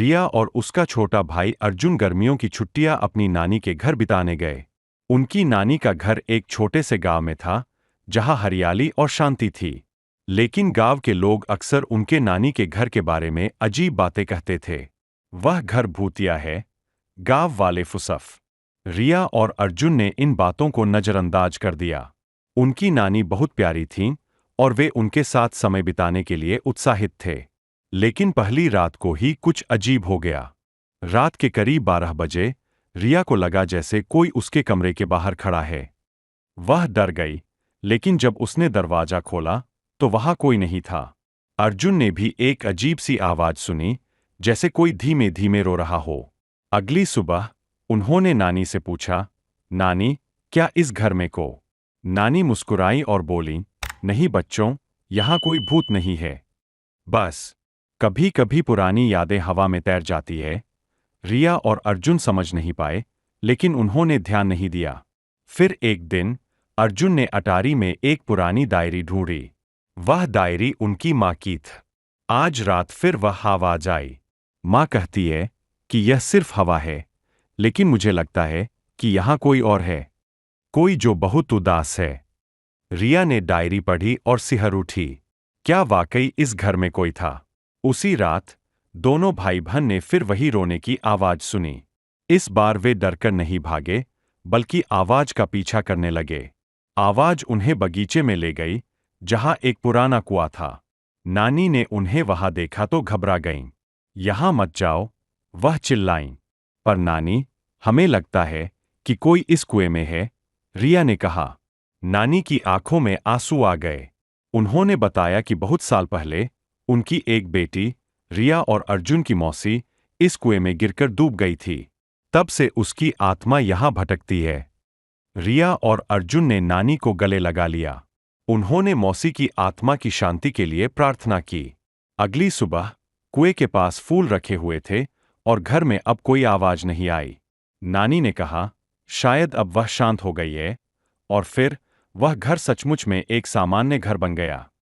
रिया और उसका छोटा भाई अर्जुन गर्मियों की छुट्टियां अपनी नानी के घर बिताने गए। उनकी नानी का घर एक छोटे से गांव में था, जहां हरियाली और शांति थी। लेकिन गांव के लोग अक्सर उनके नानी के घर के बारे में अजीब बातें कहते थे। वह घर भूतिया है, गांव वाले फुसफ। रिया और अर्जुन ने इन बातों को नजरअंदाज कर दिया। उनकी नानी बहुत प्यारी थीं और वे उनके साथ समय बिताने के लिए उत्साहित थे। लेकिन पहली रात को ही कुछ अजीब हो गया। रात के करीब 12 बजे रिया को लगा जैसे कोई उसके कमरे के बाहर खड़ा है। वह डर गई, लेकिन जब उसने दरवाजा खोला तो वहां कोई नहीं था। अर्जुन ने भी एक अजीब सी आवाज सुनी, जैसे कोई धीमे धीमे रो रहा हो। अगली सुबह उन्होंने नानी से पूछा, नानी, क्या इस घर में को? नानी मुस्कुराई और बोली, नहीं बच्चों, यहां कोई भूत नहीं है। बस कभी कभी पुरानी यादें हवा में तैर जाती है। रिया और अर्जुन समझ नहीं पाए, लेकिन उन्होंने ध्यान नहीं दिया। फिर एक दिन अर्जुन ने अटारी में एक पुरानी डायरी ढूंढी। वह डायरी उनकी माँ की थी। आज रात फिर वह आवाज आई। माँ कहती है कि यह सिर्फ हवा है, लेकिन मुझे लगता है कि यहाँ कोई और है, कोई जो बहुत उदास है। रिया ने डायरी पढ़ी और सिहर उठी। क्या वाकई इस घर में कोई था? उसी रात दोनों भाई बहन ने फिर वही रोने की आवाज सुनी। इस बार वे डरकर नहीं भागे, बल्कि आवाज का पीछा करने लगे। आवाज उन्हें बगीचे में ले गई, जहां एक पुराना कुआं था। नानी ने उन्हें वहां देखा तो घबरा गईं। यहां मत जाओ, वह चिल्लाईं। पर नानी, हमें लगता है कि कोई इस कुएं में है, रिया ने कहा। नानी की आंखों में आंसू आ गए। उन्होंने बताया कि बहुत साल पहले उनकी एक बेटी, रिया और अर्जुन की मौसी, इस कुएं में गिरकर डूब गई थी। तब से उसकी आत्मा यहां भटकती है। रिया और अर्जुन ने नानी को गले लगा लिया। उन्होंने मौसी की आत्मा की शांति के लिए प्रार्थना की। अगली सुबह कुएं के पास फूल रखे हुए थे और घर में अब कोई आवाज नहीं आई। नानी ने कहा, शायद अब वह शांत हो गई है। और फिर वह घर सचमुच में एक सामान्य घर बन गया।